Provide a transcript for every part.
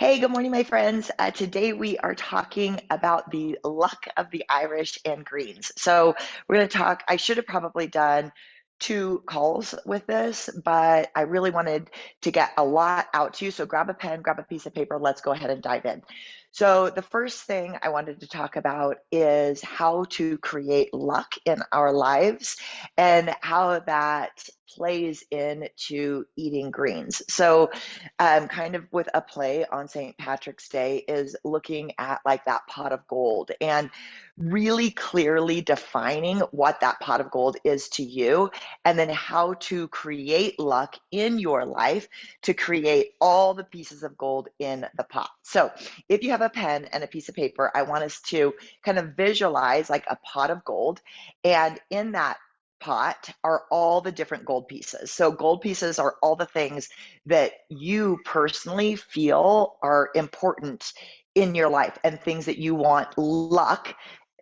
Hey, good morning, my friends. Today we are talking about the luck of the Irish and greens. So we're going to talk. I should have probably done two calls with this, but I really wanted to get a lot out to you. So grab a pen, grab a piece of paper. Let's go ahead and dive in. So the first thing I wanted to talk about is how to create luck in our lives and how that plays into eating greens. So kind of with a play on St. Patrick's Day is looking at like that pot of gold and really clearly defining what that pot of gold is to you, and then how to create luck in your life to create all the pieces of gold in the pot. So if you have a pen and a piece of paper, I want us to kind of visualize like a pot of gold, and in that pot are all the different gold pieces. So gold pieces are all the things that you personally feel are important in your life and things that you want luck,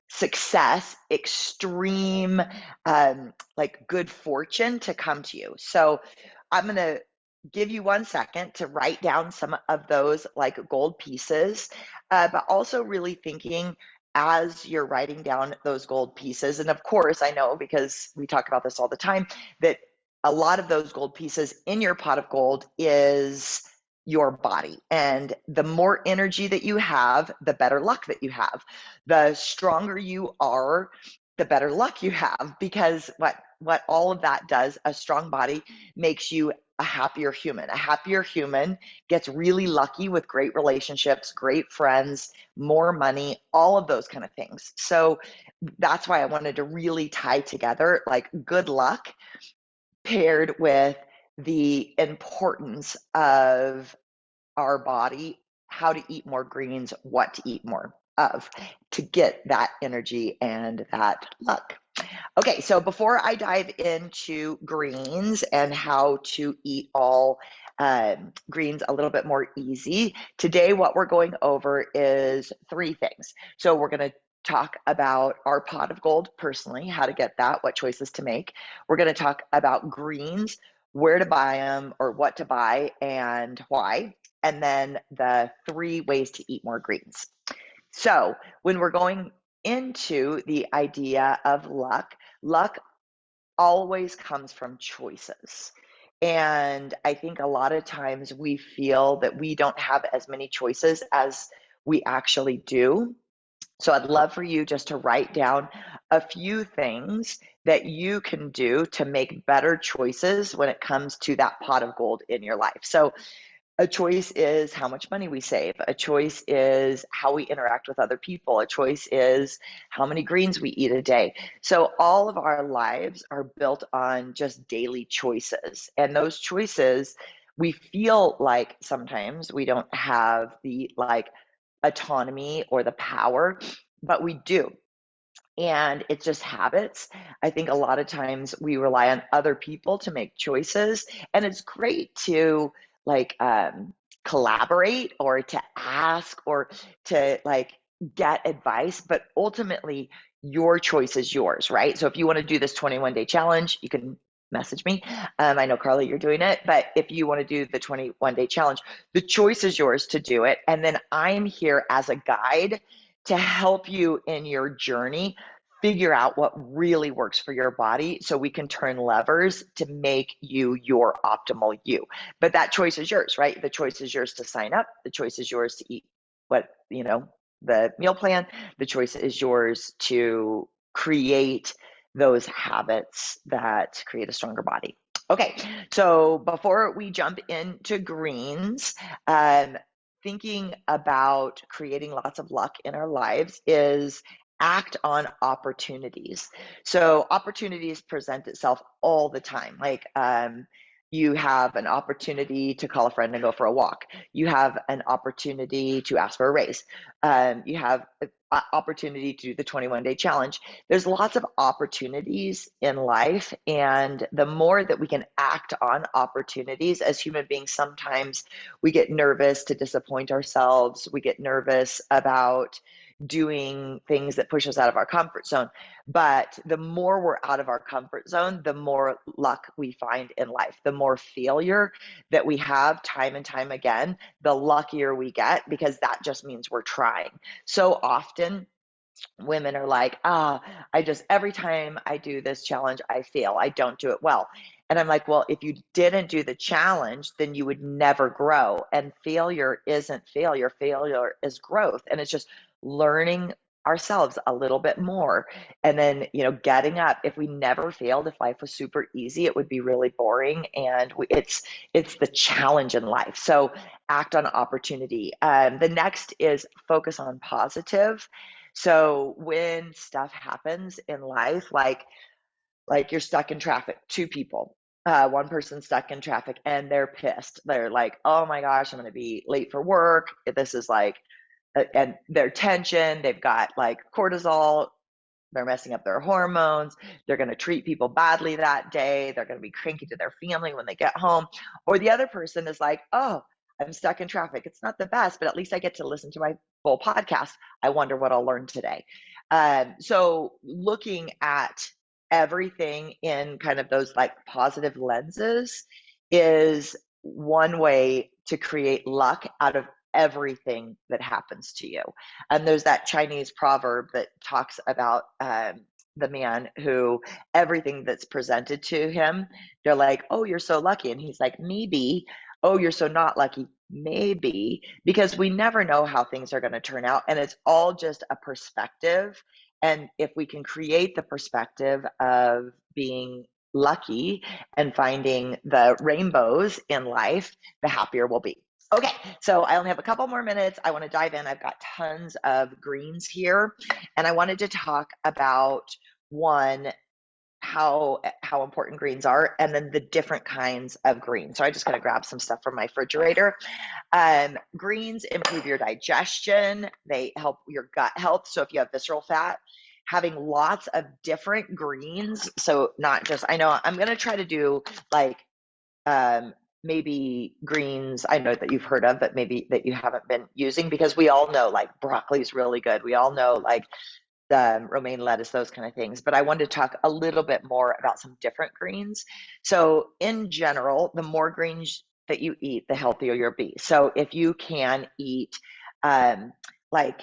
success, extreme, like good fortune to come to you. So I'm going to give you 1 second to write down some of those like gold pieces, but also really thinking as you're writing down those gold pieces. And of course, I know because we talk about this all the time that a lot of those gold pieces in your pot of gold is your body. And the more energy that you have, the better luck that you have. The stronger you are, the better luck you have, because what all of that does, a strong body makes you a happier human. A happier human gets really lucky with great relationships, great friends, more money, all of those kind of things. So that's why I wanted to really tie together like good luck paired with the importance of our body, how to eat more greens, what to eat more of to get that energy and that luck. Okay, so before I dive into greens and how to eat all greens a little bit more easy, today what we're going over is three things. So we're going to talk about our pot of gold personally, how to get that, what choices to make. We're going to talk about greens, where to buy them or what to buy and why, and then the three ways to eat more greens. So when we're going into the idea of luck, luck always comes from choices. And I think a lot of times we feel that we don't have as many choices as we actually do. So I'd love for you just to write down a few things that you can do to make better choices when it comes to that pot of gold in your life. So a choice is how much money we save. A choice is how we interact with other people. A choice is how many greens we eat a day. So all of our lives are built on just daily choices. And those choices, we feel like sometimes we don't have the like autonomy or the power, but we do. And it's just habits. I think a lot of times we rely on other people to make choices, and it's great to like collaborate or to ask or to like get advice, but ultimately your choice is yours, right? So if you want to do this 21-day challenge, you can message me. I know, Carly, you're doing it, but if you want to do the 21-day challenge, the choice is yours to do it. And then I'm here as a guide to help you in your journey figure out what really works for your body so we can turn levers to make you your optimal you. But that choice is yours, right? The choice is yours to sign up. The choice is yours to eat the meal plan. The choice is yours to create those habits that create a stronger body. Okay, so before we jump into greens, thinking about creating lots of luck in our lives is act on opportunities. So opportunities present itself all the time. Like you have an opportunity to call a friend and go for a walk. You have an opportunity to ask for a raise. You have an opportunity to do the 21-day challenge. There's lots of opportunities in life, and the more that we can act on opportunities as human beings, sometimes we get nervous to disappoint ourselves. We get nervous about doing things that push us out of our comfort zone. But the more we're out of our comfort zone, the more luck we find in life. The more failure that we have time and time again, the luckier we get, because that just means we're trying. So often, women are like, I just, every time I do this challenge, I fail. I don't do it well. And I'm like, well, if you didn't do the challenge, then you would never grow. And failure isn't failure. Failure is growth. And it's just learning ourselves a little bit more. And then, getting up. If we never failed, if life was super easy, it would be really boring. And it's the challenge in life. So act on opportunity. The next is focus on positive. So when stuff happens in life, like you're stuck in traffic, two people, one person stuck in traffic and they're pissed. They're like, oh my gosh, I'm going to be late for work. This is like, and their tension, they've got like cortisol, they're messing up their hormones. They're going to treat people badly that day. They're going to be cranky to their family when they get home. Or the other person is like, oh, I'm stuck in traffic. It's not the best, but at least I get to listen to my full podcast. I wonder what I'll learn today. So looking at everything in kind of those like positive lenses is one way to create luck out of everything that happens to you. And there's that Chinese proverb that talks about the man who everything that's presented to him, they're like, oh, you're so lucky. And he's like, maybe. Oh, you're so not lucky. Maybe. Because we never know how things are going to turn out. And it's all just a perspective. And if we can create the perspective of being lucky and finding the rainbows in life, the happier we'll be. Okay, so I only have a couple more minutes. I want to dive in. I've got tons of greens here, and I wanted to talk about one, how important greens are, and then the different kinds of greens. So I just gotta grab some stuff from my refrigerator. Greens improve your digestion. They help your gut health. So if you have visceral fat, having lots of different greens. So not just, I know I'm gonna try to do like maybe greens I know that you've heard of, but maybe that you haven't been using, because we all know like broccoli is really good. We all know like the romaine lettuce, those kind of things. But I wanted to talk a little bit more about some different greens. So in general, the more greens that you eat, the healthier you'll be. So if you can eat like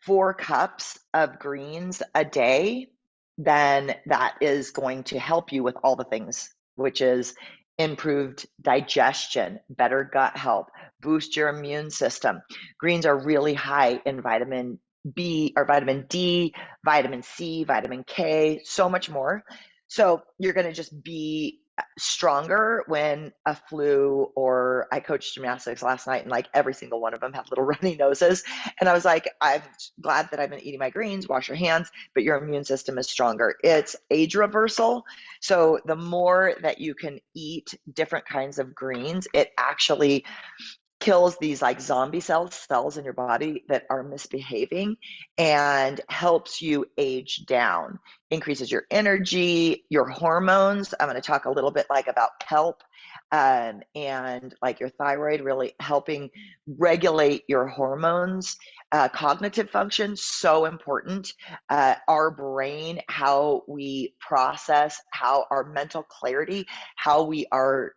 4 cups of greens a day, then that is going to help you with all the things, which is improved digestion, better gut health, boost your immune system. Greens are really high in vitamin B or vitamin D, vitamin C, vitamin K, so much more. So you're going to just be stronger when a flu, or I coached gymnastics last night and like every single one of them had little runny noses. And I was like, I'm glad that I've been eating my greens, wash your hands, but your immune system is stronger. It's age reversal. So the more that you can eat different kinds of greens, it actually kills these like zombie cells in your body that are misbehaving and helps you age down, increases your energy, your hormones. I'm going to talk a little bit like about kelp and like your thyroid, really helping regulate your hormones. Cognitive function, so important. Our brain, how we process, how our mental clarity, how we are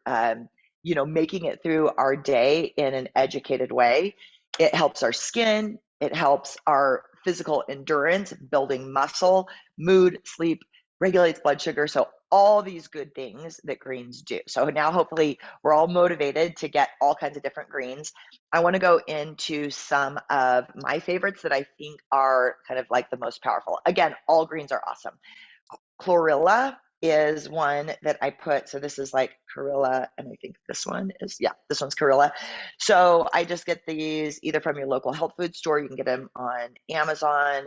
making it through our day in an educated way. It helps our skin. It helps our physical endurance, building muscle, mood, sleep, regulates blood sugar. So all these good things that greens do. So now hopefully we're all motivated to get all kinds of different greens. I want to go into some of my favorites that I think are kind of like the most powerful. Again, all greens are awesome. Chlorella is one that I put. So this is like Chlorella, and I think this one is, yeah, this one's Chlorella. So I just get these either from your local health food store. You can get them on Amazon,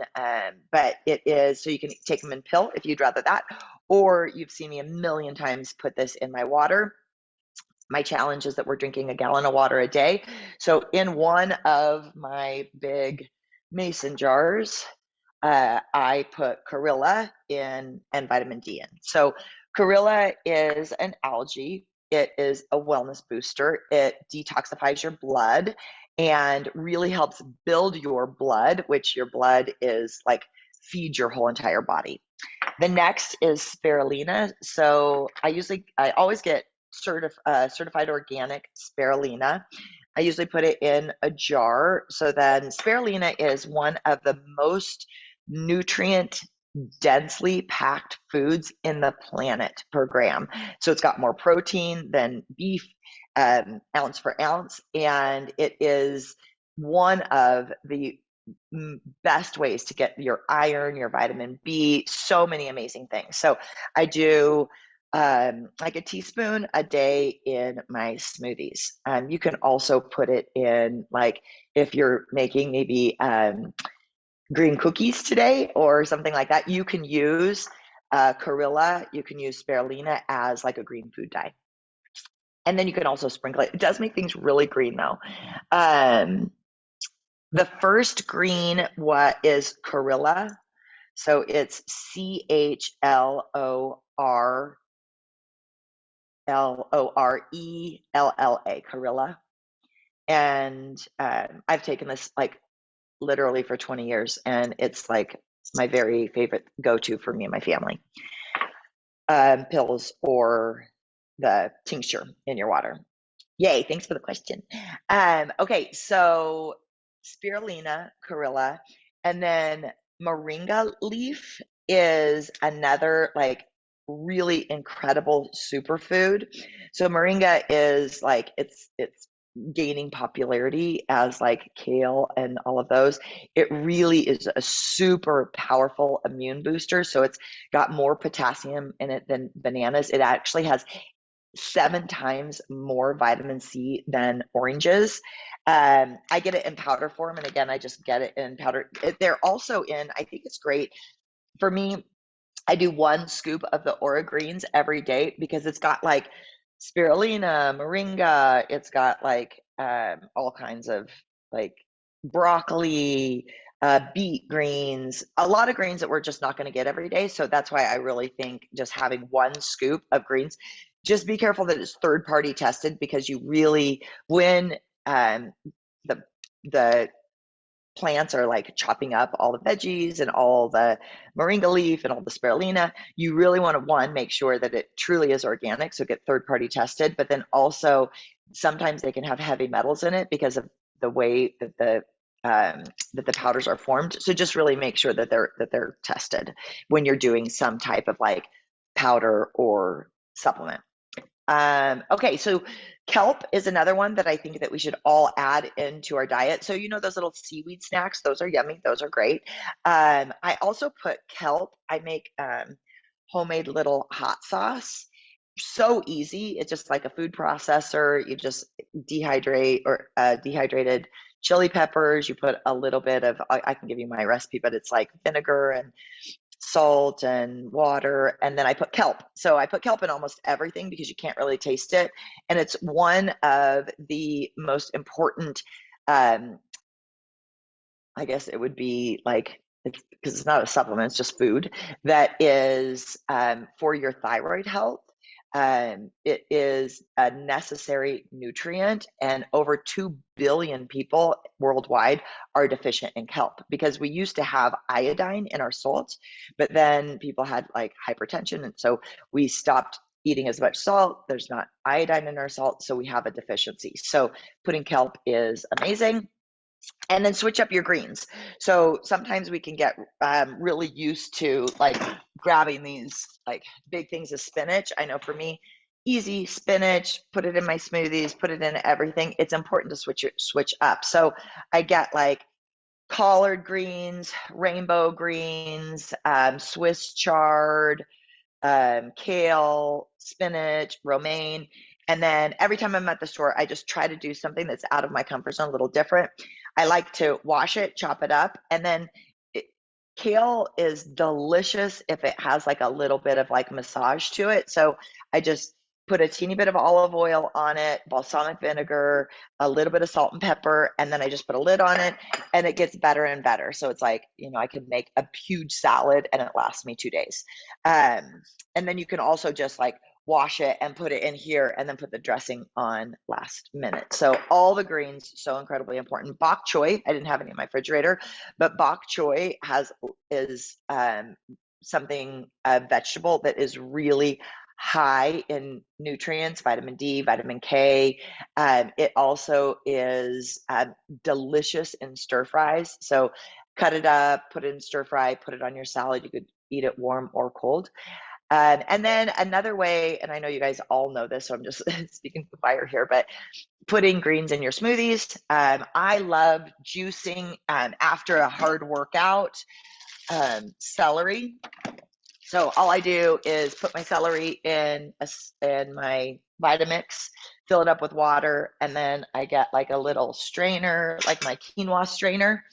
but it is, so you can take them in pill if you'd rather that, or you've seen me a million times put this in my water. My challenge is that we're drinking a gallon of water a day. So in one of my big mason jars, I put Chlorella in and vitamin D in. So Chlorella is an algae. It is a wellness booster. It detoxifies your blood. and really helps build your blood, which your blood is like feeds your whole entire body. The next is spirulina. So I always get certified organic spirulina. I usually put it in a jar. So then spirulina is one of the most nutrient densely packed foods in the planet per gram. So it's got more protein than beef, ounce for ounce, and it is one of the best ways to get your iron, your vitamin B, so many amazing things. So I do like a teaspoon a day in my smoothies. You can also put it in, like, if you're making maybe green cookies today or something like that, you can use Carilla, you can use spirulina as like a green food dye. And then you can also sprinkle it. It does make things really green though. The first green is Carilla. So it's Chlorella, Carilla. And I've taken this like literally for 20 years, and it's like my very favorite go-to for me and my family. Pills or the tincture in your water. Yay, thanks for the question. Okay, so spirulina, Carilla, and then moringa leaf is another like really incredible superfood. So moringa is like it's gaining popularity as like kale and all of those. It really is a super powerful immune booster. So it's got more potassium in it than bananas. It actually has 7 times more vitamin C than oranges. I get it in powder form, and again, I just get it in powder. They're also in, I think it's great for me. I do 1 scoop of the Aura Greens every day because it's got like spirulina, moringa, it's got like all kinds of like broccoli, beet greens, a lot of greens that we're just not going to get every day. So that's why I really think just having 1 scoop of greens, just be careful that it's third party tested, because you really, when the plants are like chopping up all the veggies and all the moringa leaf and all the spirulina, you really want to, one, make sure that it truly is organic, so get third party tested. But then also sometimes they can have heavy metals in it because of the way that the powders are formed. So just really make sure that they're tested when you're doing some type of like powder or supplement. Okay, so kelp is another one that I think that we should all add into our diet. So you know those little seaweed snacks, those are yummy, those are great. I also put kelp, I make homemade little hot sauce. So easy, it's just like a food processor. You just dehydrate or dehydrated chili peppers. You put a little bit of, I can give you my recipe, but it's like vinegar and salt and water, and then I put kelp. So I put kelp in almost everything because you can't really taste it, and it's one of the most important, I guess it would be like, it's because it's not a supplement, it's just food that is for your thyroid health. It is a necessary nutrient, and over 2 billion people worldwide are deficient in kelp, because we used to have iodine in our salts, but then people had like hypertension, and so we stopped eating as much salt. There's not iodine in our salt, so we have a deficiency. So putting kelp is amazing. And then switch up your greens. So sometimes we can get really used to like grabbing these like big things of spinach. I know for me, easy spinach, put it in my smoothies, put it in everything. It's important to switch up. So I get like collard greens, rainbow greens, Swiss chard, kale, spinach, romaine. And then every time I'm at the store, I just try to do something that's out of my comfort zone, a little different. I like to wash it, chop it up, and then kale is delicious if it has like a little bit of like massage to it. So I just put a teeny bit of olive oil on it, balsamic vinegar, a little bit of salt and pepper, and then I just put a lid on it, and it gets better and better. So it's like, you know, I can make a huge salad and it lasts me 2 days. And then you can also just like wash it and put it in here, and then put the dressing on last minute. So all the greens, so incredibly important. Bok choy, I didn't have any in my refrigerator, but bok choy is something, a vegetable that is really high in nutrients, vitamin D, vitamin K. It also is delicious in stir fries. So cut it up, put it in stir fry, put it on your salad. You could eat it warm or cold. And then another way, and I know you guys all know this, so I'm just speaking to fire here, but putting greens in your smoothies. I love juicing after a hard workout. Celery. So all I do is put my celery in my Vitamix, fill it up with water, and then I get like a little strainer, like my quinoa strainer,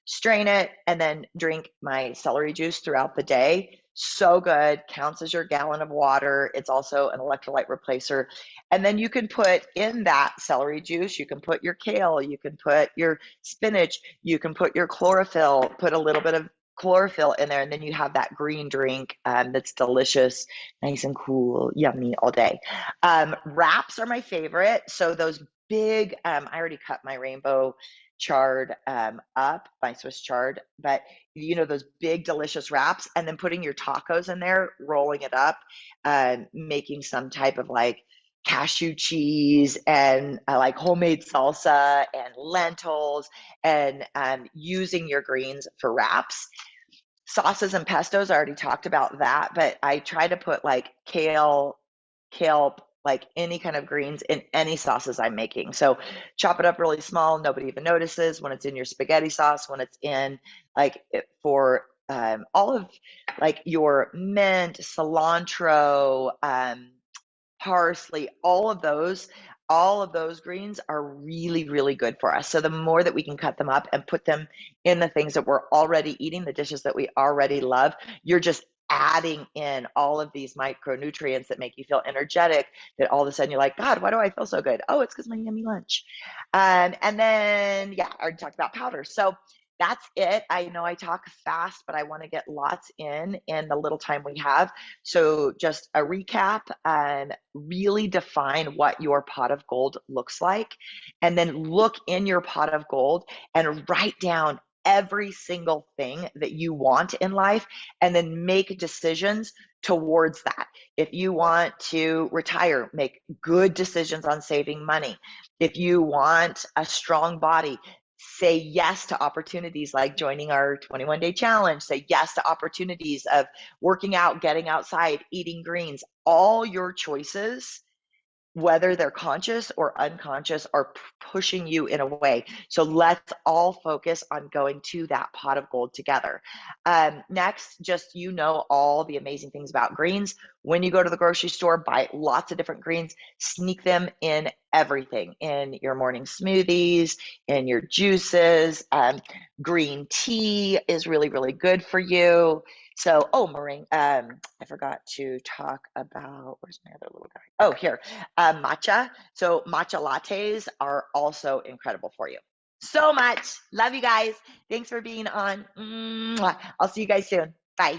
strain it, and then drink my celery juice throughout the day. So good, counts as your gallon of water. It's also an electrolyte replacer. And then you can put in that celery juice, you can put your kale, you can put your spinach, you can put your chlorophyll, put a little bit of chlorophyll in there, and then you have that green drink that's delicious, nice and cool, yummy all day. Wraps are my favorite. So those big, I already cut my rainbow chard up, my Swiss chard, but you know, those big delicious wraps, and then putting your tacos in there, rolling it up, making some type of like cashew cheese and like homemade salsa and lentils, and using your greens for wraps. Sauces and pestos, I already talked about that, but I try to put like kale, like any kind of greens in any sauces I'm making. So chop it up really small, nobody even notices when it's in your spaghetti sauce, when it's in like for all of like your mint, cilantro, parsley, all of those greens are really, really good for us. So the more that we can cut them up and put them in the things that we're already eating, the dishes that we already love, you're just adding in all of these micronutrients that make you feel energetic, that all of a sudden you're like, God, why do I feel so good? Oh, it's because my yummy lunch. And then, yeah, I already talked about powder. So that's it. I know I talk fast, but I want to get lots in the little time we have. So just a recap, really define what your pot of gold looks like, and then look in your pot of gold and write down every single thing that you want in life, and then make decisions towards that. If you want to retire, make good decisions on saving money. If you want a strong body, say yes to opportunities like joining our 21-day challenge. Say yes to opportunities of working out, getting outside, eating greens. All your choices, whether they're conscious or unconscious, are pushing you in a way. So let's all focus on going to that pot of gold together. Next, just all the amazing things about greens. When you go to the grocery store, buy lots of different greens, sneak them in everything, in your morning smoothies, in your juices. Green tea is really, really good for you. So, meringue, I forgot to talk about, where's my other little guy? Oh, here, matcha. So matcha lattes are also incredible for you. So much. Love you guys. Thanks for being on. Mwah. I'll see you guys soon. Bye.